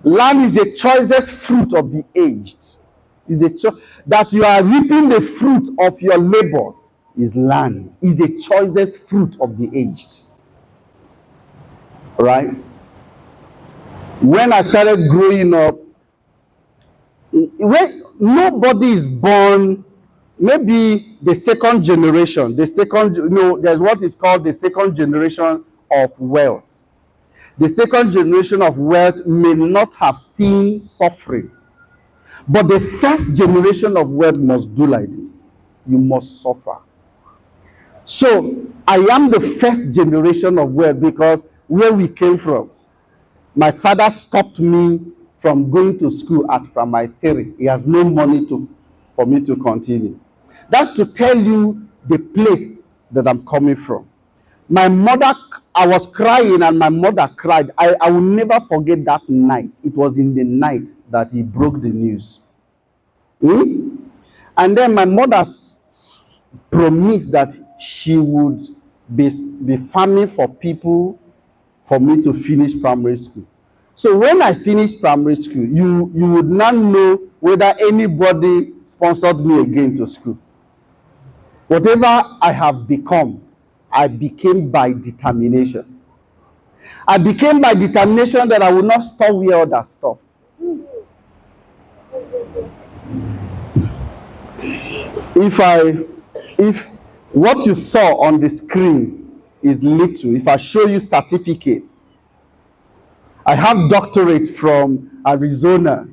Land is the choicest fruit of the aged. Is the that you are reaping the fruit of your labor is land. Is the choicest fruit of the aged. Right? When I started growing up, when nobody is born, maybe the second generation, there's what is called the second generation of wealth. The second generation of wealth may not have seen suffering, but the first generation of wealth must do like this. You must suffer. So I am the first generation of wealth because where we came from, my father stopped me from going to school at primary 3. He has no money for me to continue. That's to tell you the place that I'm coming from. My mother, I was crying and my mother cried. I will never forget that night. It was in the night that he broke the news. And then my mother promised that she would be farming for people for me to finish primary school. So when I finished primary school, you would not know whether anybody sponsored me again to school. Whatever I have become, I became by determination. I became by determination that I would not stop where others stopped. If what you saw on the screen is little, if I show you certificates, I have doctorate from Arizona,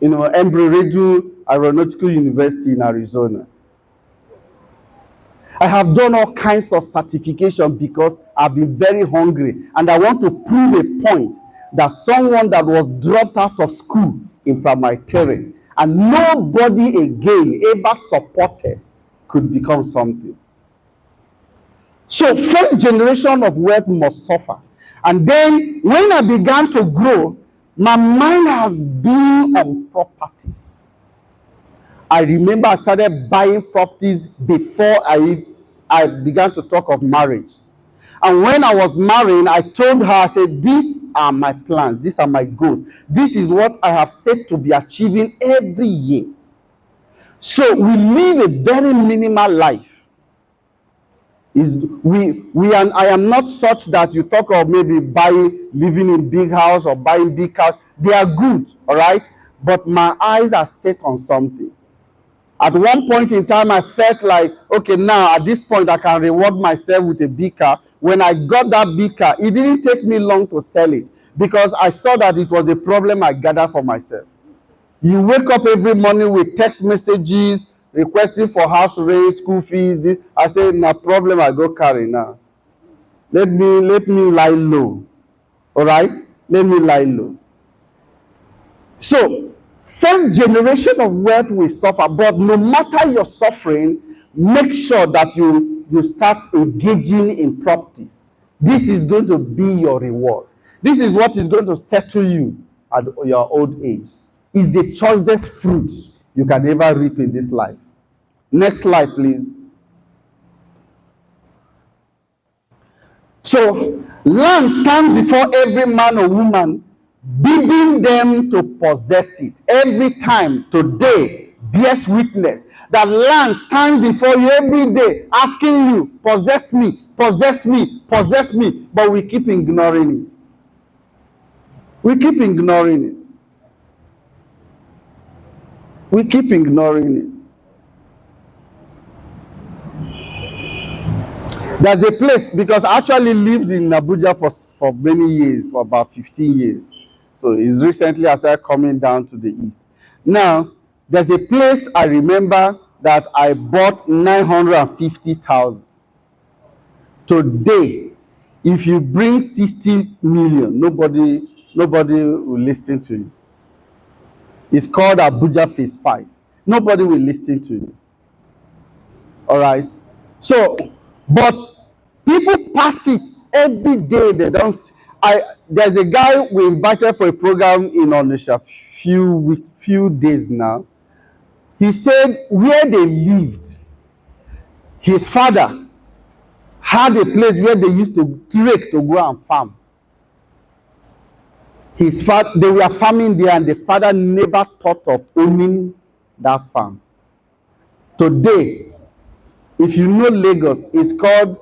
Embry-Riddle Aeronautical University in Arizona. I have done all kinds of certification because I've been very hungry and I want to prove a point that someone that was dropped out of school in primary 3 and nobody again ever supported could become something. So first generation of wealth must suffer. And then when I began to grow, my mind has been on properties. I remember I started buying properties before I began to talk of marriage. And when I was marrying, I told her, I said, these are my plans, these are my goals. This is what I have set to be achieving every year. So we live a very minimal life. I am not such that you talk of maybe living in big house or buying big cars. They are good, all right? But my eyes are set on something. At one point in time, I felt like, okay, now at this point, I can reward myself with a big car. When I got that big car, it didn't take me long to sell it because I saw that it was a problem I gathered for myself. You wake up every morning with text messages, requesting for house rent, school fees. I say, no problem, I go carry now. Let me lie low. All right? Let me lie low. So, first generation of wealth will suffer, but no matter your suffering, make sure that you start engaging in properties. This is going to be your reward. This is what is going to settle you at your old age. It's the choicest fruits you can ever reap in this life. Next slide, please. So, land stands before every man or woman, bidding them to possess it. Every time, today, bears witness that land stands before you every day, asking you, possess me, possess me, possess me. But we keep ignoring it. We keep ignoring it. We keep ignoring it. There's a place, because I actually lived in Abuja for many years, for about 15 years. So it's recently I started coming down to the east. Now, there's a place I remember that I bought 950,000. Today, if you bring 60 million, nobody will listen to you. It's called Abuja Phase 5. Nobody will listen to you. All right? So, but people pass it every day. They don't. There's a guy we invited for a program in Onitsha few days now. He said where they lived, his father had a place where they used to trek to go and farm. They were farming there, and the father never thought of owning that farm. Today, if you know Lagos, it's called,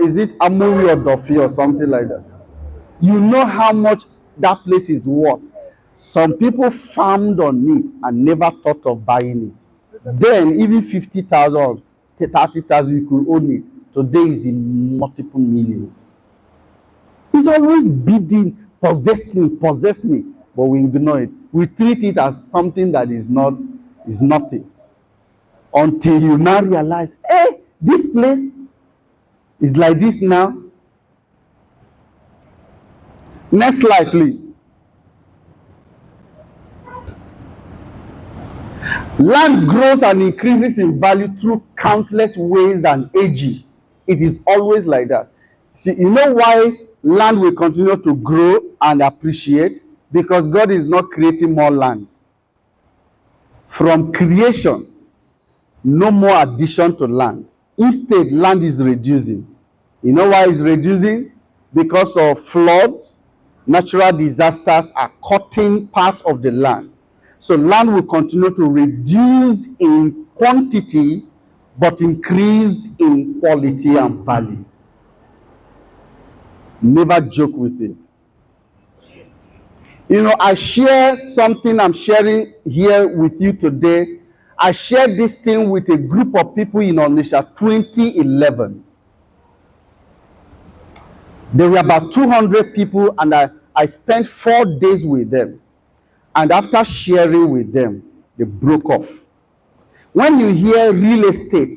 is it Amuri or Dofi or something like that? You know how much that place is worth. Some people farmed on it and never thought of buying it. Then even 50,000 or 30,000, you could own it. Today is in multiple millions. He's always bidding, possess me, but we ignore it. We treat it as something that is nothing. Until you now realize, hey, this place is like this now. Next slide, please. Land grows and increases in value through countless ways and ages. It is always like that. See, you know why land will continue to grow and appreciate? Because God is not creating more lands. From creation, no more addition to land. Instead, land is reducing. You know why it's reducing? Because of floods, natural disasters are cutting part of the land. So land will continue to reduce in quantity, but increase in quality and value. Never joke with it. You know, I share something I'm sharing here with you today. I shared this thing with a group of people in Onitsha 2011. There were about 200 people, and I spent 4 days with them. And after sharing with them, they broke off. When you hear real estate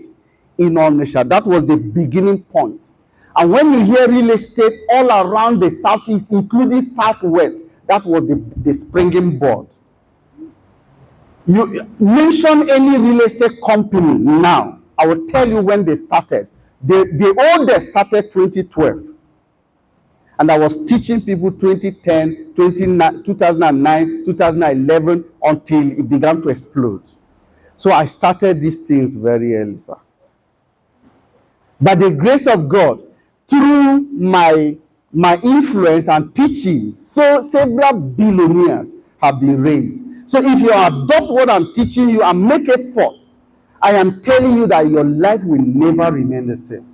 in Onitsha, that was the beginning point. And when you hear real estate all around the southeast, including southwest, that was the springing board. You mention any real estate company now, I will tell you when they started. The oldest started 2012. And I was teaching people 2010, 2009, 2011 until it began to explode. So I started these things very early, sir. By the grace of God, through my influence and teaching, so several billionaires have been raised. So if you adopt what I'm teaching you and make effort, I am telling you that your life will never remain the same.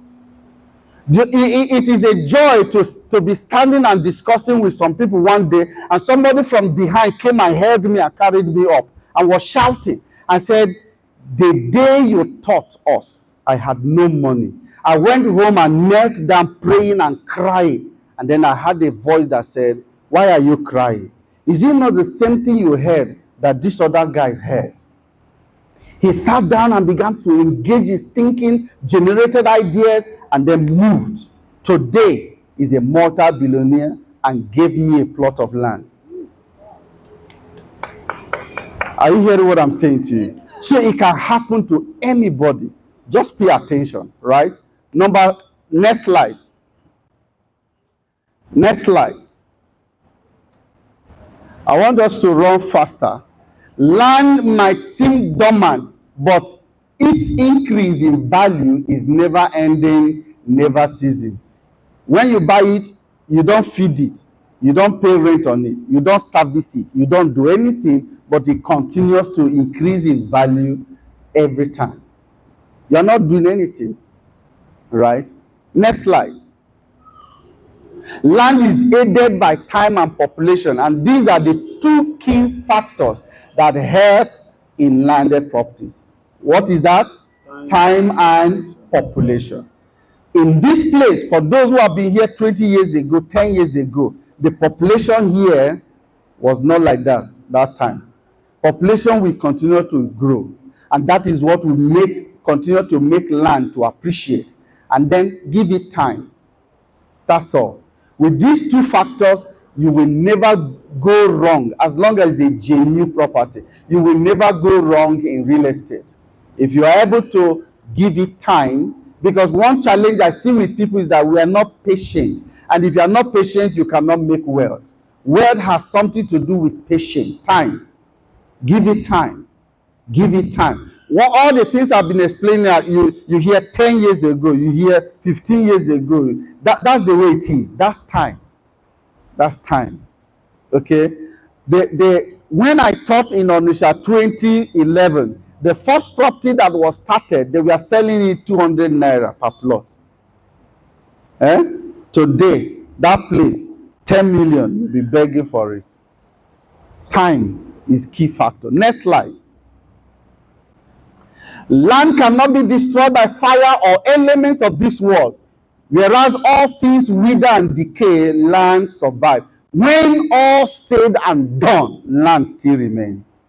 It is a joy to be standing and discussing with some people one day, and somebody from behind came and held me and carried me up and was shouting and said, the day you taught us, I had no money. I went home and knelt down praying and crying. And then I heard a voice that said, why are you crying? Is it not the same thing you heard that this other guy heard? He sat down and began to engage his thinking, generated ideas, and then moved. Today, he's a multi-billionaire and gave me a plot of land. Are you hearing what I'm saying to you? So it can happen to anybody. Just pay attention, right? Next slide. Next slide. I want us to run faster. Land might seem dormant, but its increase in value is never ending, never ceasing. When you buy it, you don't feed it, you don't pay rent on it, you don't service it, you don't do anything, but it continues to increase in value every time. You're not doing anything, right? Next slide. Land is aided by time and population, and these are the two key factors that help in landed properties. What is that? Time and population. In this place, for those who have been here 20 years ago, 10 years ago, the population here was not like that time. Population will continue to grow, and that is what will continue to make land to appreciate, and then give it time. That's all. With these two factors, you will never go wrong as long as it's a genuine property. You will never go wrong in real estate. If you are able to give it time, because one challenge I see with people is that we are not patient. And if you are not patient, you cannot make wealth. Wealth has something to do with patience, time. Give it time. Give it time. All the things I've been explaining, you hear 10 years ago, you hear 15 years ago. That's the way it is. That's time. That's time. Okay, when I taught in Onitsha 2011, the first property that was started, they were selling it 200 naira per plot. Today, that place, 10 million, you'll be begging for it. Time is key factor. Next slide. Land cannot be destroyed by fire or elements of this world, whereas all things wither and decay, land survive. When all said and done, land still remains.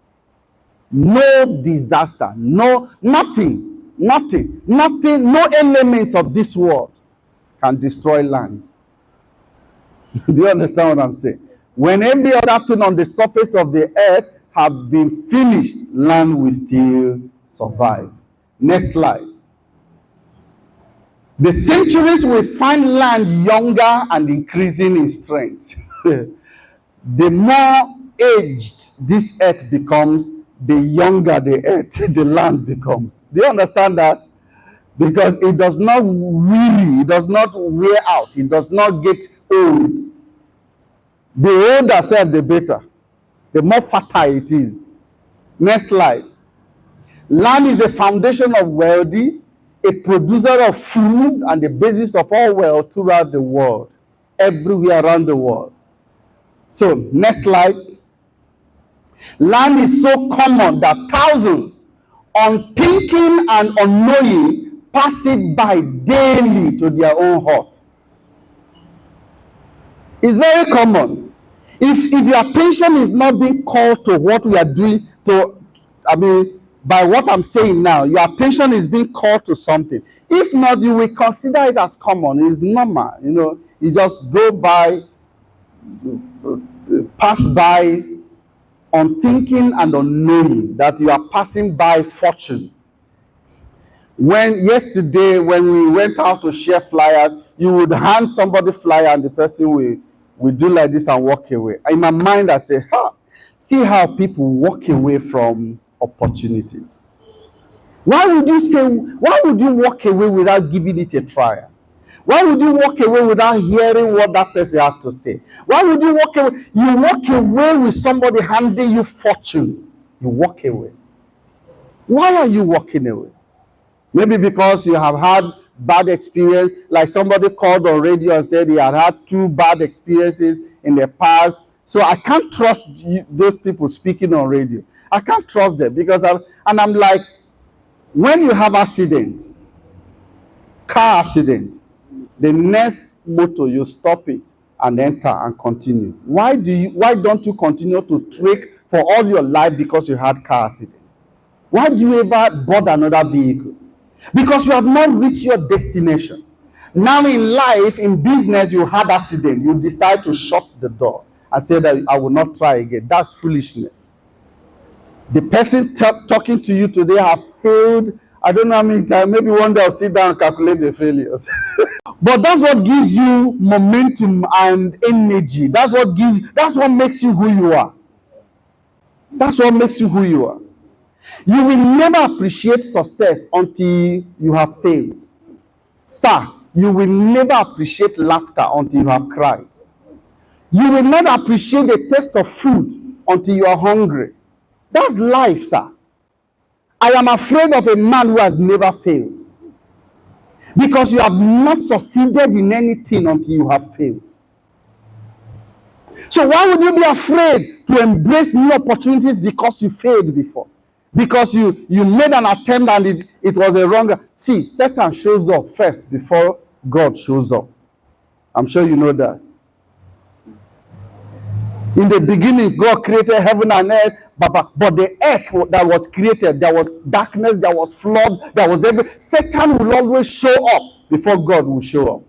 No disaster, nothing, no elements of this world can destroy land. Do you understand what I'm saying? When every other thing on the surface of the earth have been finished, land will still survive. Next slide. The centuries will find land younger and increasing in strength. The more aged this earth becomes, the younger the earth, the land becomes. Do you understand that? Because it does not weary, it does not wear out, it does not get old. The older self, the better, the more fertile it is. Next slide. Land is the foundation of wealthy, a producer of foods, and the basis of all wealth throughout the world, everywhere around the world. So, next slide. Land is so common that thousands, unthinking and unknowing, pass it by daily to their own hearts. It's very common. If your attention is not being called to what we are doing, by what I'm saying now, your attention is being called to something. If not, you will consider it as common. It's normal. You just go by, pass by, unthinking and unknowing that you are passing by fortune. Yesterday, when we went out to share flyers, you would hand somebody flyer and the person will do like this and walk away. In my mind, I say, see how people walk away from opportunities. Why would you walk away without giving it a trial? Why would you walk away without hearing what that person has to say? Why would you walk away? You walk away with somebody handing you fortune. You walk away. Why are you walking away? Maybe because you have had bad experience, like somebody called on radio and said he had 2 bad experiences in the past. So I can't trust those people speaking on radio. I can't trust them because I'm like, when you have accident, car accident, the next motor, you stop it and enter and continue. Why don't you continue to trek for all your life because you had car accident? Why do you ever board another vehicle? Because you have not reached your destination. Now in life, in business, you had accident. You decide to shut the door and say that I will not try again. That's foolishness. The person talking to you today have failed. I don't know how many times. Maybe one day I'll sit down and calculate the failures. But that's what gives you momentum and energy. That's what makes you who you are. That's what makes you who you are. You will never appreciate success until you have failed. Sir, you will never appreciate laughter until you have cried. You will not appreciate the taste of food until you are hungry. That's life, sir. I am afraid of a man who has never failed. Because you have not succeeded in anything until you have failed. So why would you be afraid to embrace new opportunities because you failed before? Because you made an attempt and it was a wrong. See, Satan shows up first before God shows up. I'm sure you know that. In the beginning, God created heaven and earth, but the earth that was created, there was darkness, there was flood, there was everything. Satan will always show up before God will show up.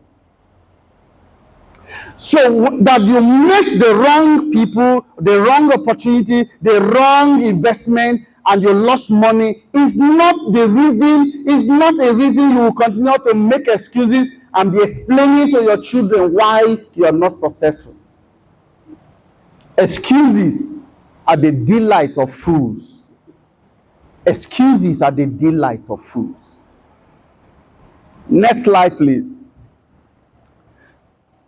So that you make the wrong people, the wrong opportunity, the wrong investment, and you lost money is not a reason you will continue to make excuses and be explaining to your children why you are not successful. Excuses are the delights of fools. Excuses are the delights of fools. Next slide, please.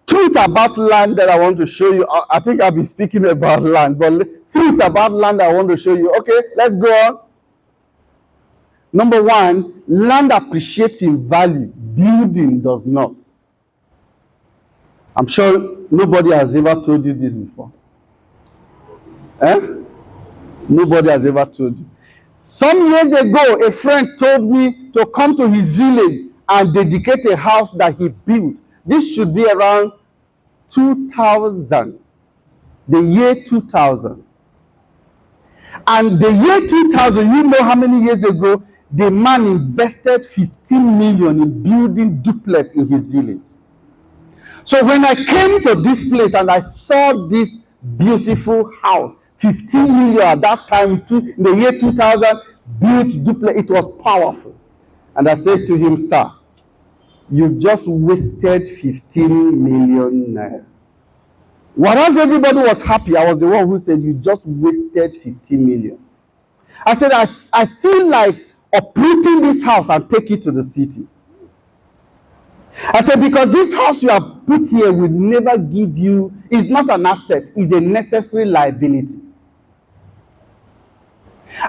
2 truth about land that I want to show you. I think I'll be speaking about land, but truth about land I want to show you. Okay, let's go on. Number one, land appreciates in value. Building does not. I'm sure nobody has ever told you this before. Nobody has ever told you. Some years ago, a friend told me to come to his village and dedicate a house that he built. This should be around 2000, the year 2000. And the year 2000, you know how many years ago, the man invested 15 million in building duplex in his village. So when I came to this place and I saw this beautiful house, 15 million at that time, in the year 2000, built duplex, it was powerful. And I said to him, sir, you just wasted 15 million naira. Whereas everybody was happy, I was the one who said, you just wasted 15 million. I said, I feel like uprooting this house and take it to the city. I said, because this house you have put here will never give you, it's not an asset, it's a necessary liability.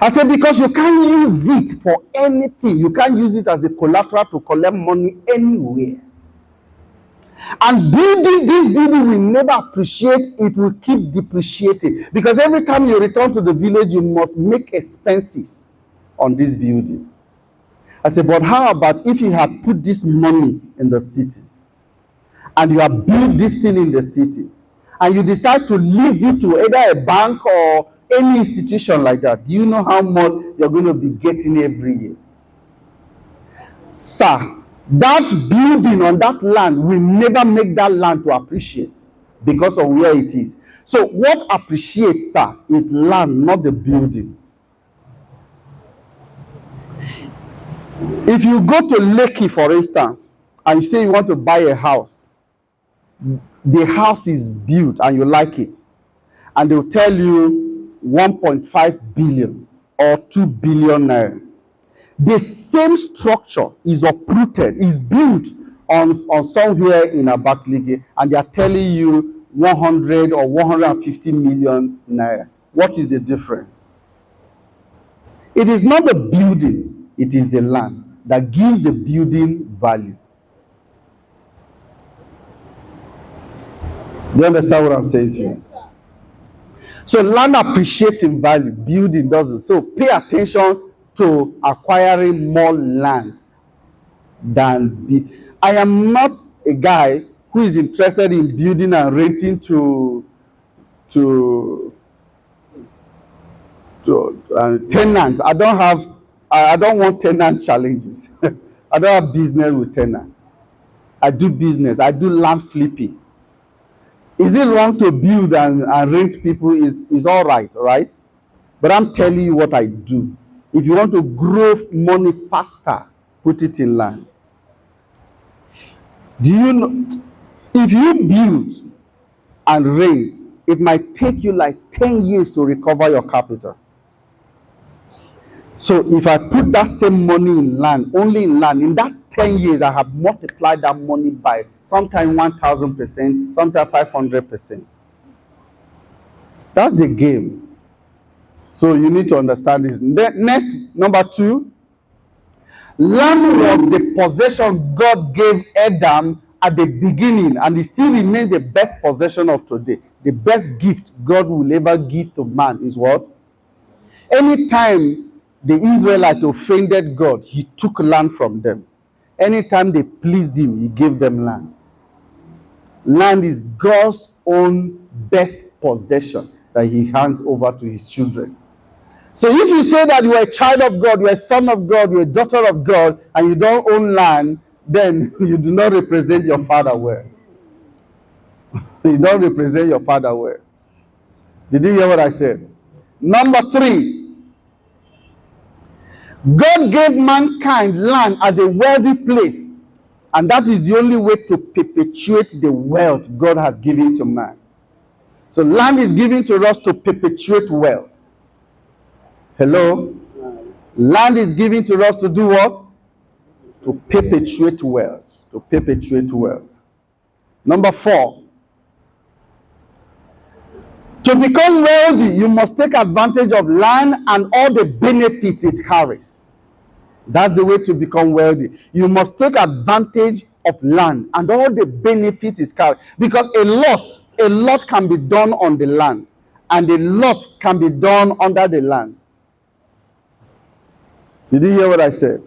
I said, because you can't use it for anything. You can't use it as a collateral to collect money anywhere. And building this building will never appreciate, it will keep depreciating. Because every time you return to the village, you must make expenses on this building. I said, but how about if you had put this money in the city and you have built this thing in the city and you decide to lease it to either a bank or any institution like that? Do you know how much you're going to be getting every year? Sir, that building on that land will never make that land to appreciate because of where it is. So what appreciates, sir, is land, not the building. If you go to Lekki, for instance, and you say you want to buy a house, the house is built and you like it, and they'll tell you 1.5 billion or 2 billion naira. The same structure is uprooted, is built on somewhere in Abakaliki, and they are telling you 100 or 150 million naira. What is the difference? It is not the building, it is the land that gives the building value. Do you understand what I'm saying to you? Yes, sir. So land appreciates in value, building doesn't. So pay attention to acquiring more lands than the. I am not a guy who is interested in building and renting to tenants. I don't want tenant challenges. I don't have business with tenants. I do business. I do land flipping. Is it wrong to build and rent people? Is all right? But I'm telling you what I do. If you want to grow money faster, put it in land. Do you know, if you build and rent, it might take you like 10 years to recover your capital. So if I put that same money in land, only in land, in that 10 years, I have multiplied that money by sometimes 1,000%, sometimes 500%. That's the game. So you need to understand this. Next, number 2, land was the possession God gave Adam at the beginning, and it still remains the best possession of today. The best gift God will ever give to man is what? Anytime the Israelites offended God, he took land from them. Anytime they pleased him, he gave them land. Land is God's own best possession that he hands over to his children. So if you say that you are a child of God, you are a son of God, you are a daughter of God, and you don't own land, then you do not represent your father well. You don't represent your father well. Did you hear what I said? Number 3, God gave mankind land as a wealthy place, and that is the only way to perpetuate the wealth God has given to man. So land is given to us to perpetuate wealth. Hello? Land is given to us to do what? To perpetuate wealth. To perpetuate wealth. Number 4, To become wealthy, you must take advantage of land and all the benefits it carries. That's the way to become wealthy. You must take advantage of land and all the benefits it carries. Because a lot can be done on the land, and a lot can be done under the land. Did you hear what I said?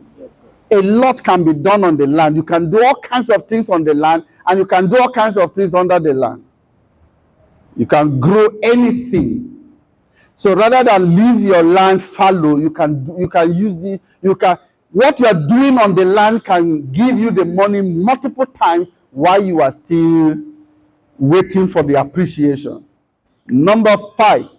A lot can be done on the land. You can do all kinds of things on the land, and you can do all kinds of things under the land. You can grow anything. So rather than leave your land fallow, you can use it. What you are doing on the land can give you the money multiple times while you are still waiting for the appreciation. Number 5.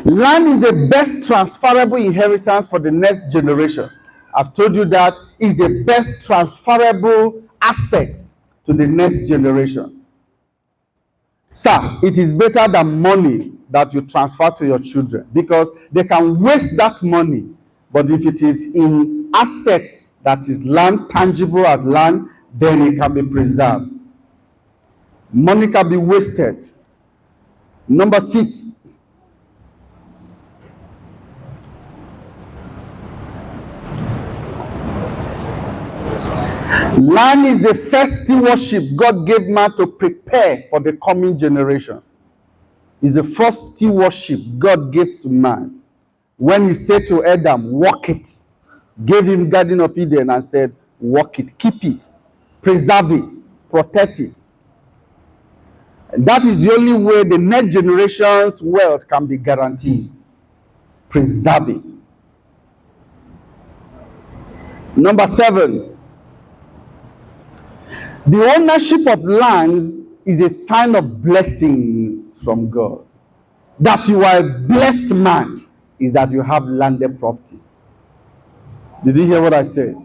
Land is the best transferable inheritance for the next generation. I've told you that is the best transferable asset to the next generation. Sir, it is better than money that you transfer to your children, because they can waste that money. But if it is in assets that is land, tangible as land, then it can be preserved. Money can be wasted. Number 6. Land is the first stewardship God gave man to prepare for the coming generation. It's the first stewardship God gave to man. When he said to Adam, work it, gave him Garden of Eden and said, work it, keep it, preserve it, protect it. And that is the only way the next generation's wealth can be guaranteed. Preserve it. Number 7. The ownership of lands is a sign of blessings from God. That you are a blessed man is that you have landed properties. Did you hear what I said?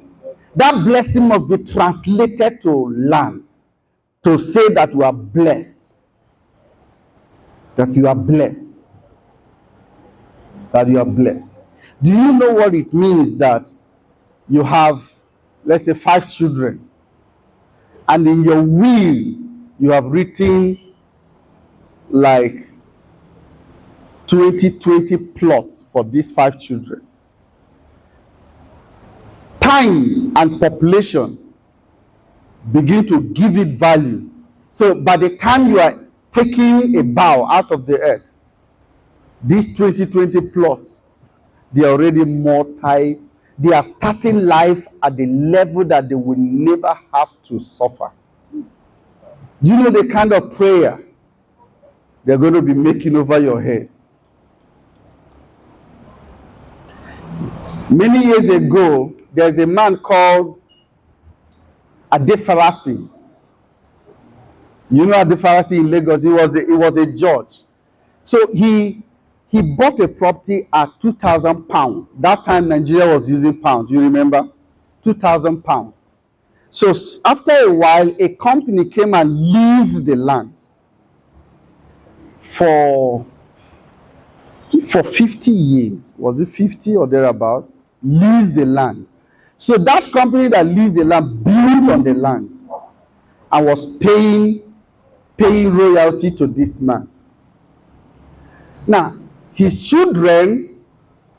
That blessing must be translated to land to say that you are blessed. That you are blessed. That you are blessed. Do you know what it means that you have, let's say, 5 children, and in your will you have written like 20 plots for these 5 children? Time and population begin to give it value. So by the time you are taking a bough out of the earth, these 20 plots, they are already they are starting life at the level that they will never have to suffer. Do you know the kind of prayer they're going to be making over your head? Many years ago, there's a man called Adefarasi. You know Adefarasi in Lagos? He was a judge. So he bought a property at £2,000. That time Nigeria was using pounds. You remember? £2,000. So after a while, a company came and leased the land for 50 years. Was it 50 or thereabout? Leased the land. So that company that leased the land built on the land and was paying royalty to this man. Now, his children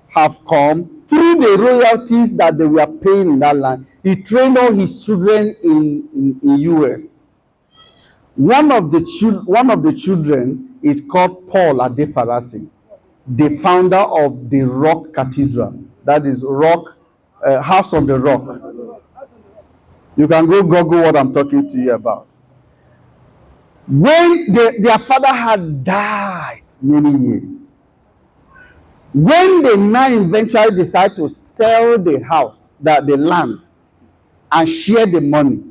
have come through the royalties that they were paying in that land. He trained all his children in US. One of the children is called Paul Adefarasi, the founder of the Rock Cathedral. That is House of the Rock. You can go Google what I'm talking to you about. When their father had died many years, when they now eventually decide to sell the house, the land, and share the money,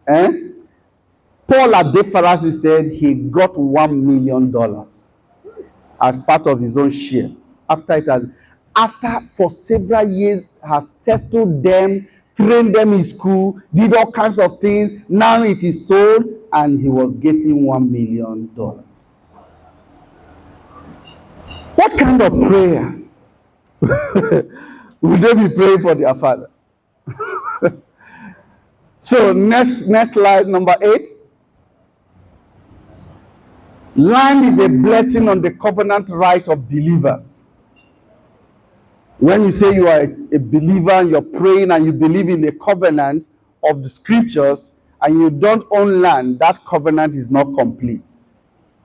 Paul Adefarasi said he got $1 million as part of his own share. After for several years has settled them, trained them in school, did all kinds of things. Now it is sold, and he was getting $1 million. What kind of prayer would they be praying for their father? So next slide, number 8. Land is a blessing on the covenant right of believers. When you say you are a believer and you're praying and you believe in the covenant of the scriptures and you don't own land, that covenant is not complete.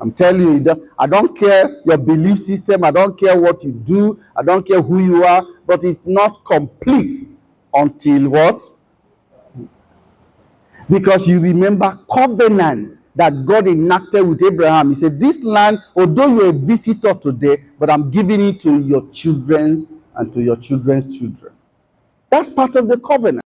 I'm telling you, I don't care your belief system, I don't care what you do, I don't care who you are, but it's not complete until what? Because you remember covenants that God enacted with Abraham. He said, this land, although you're a visitor today, but I'm giving it to your children and to your children's children. That's part of the covenant.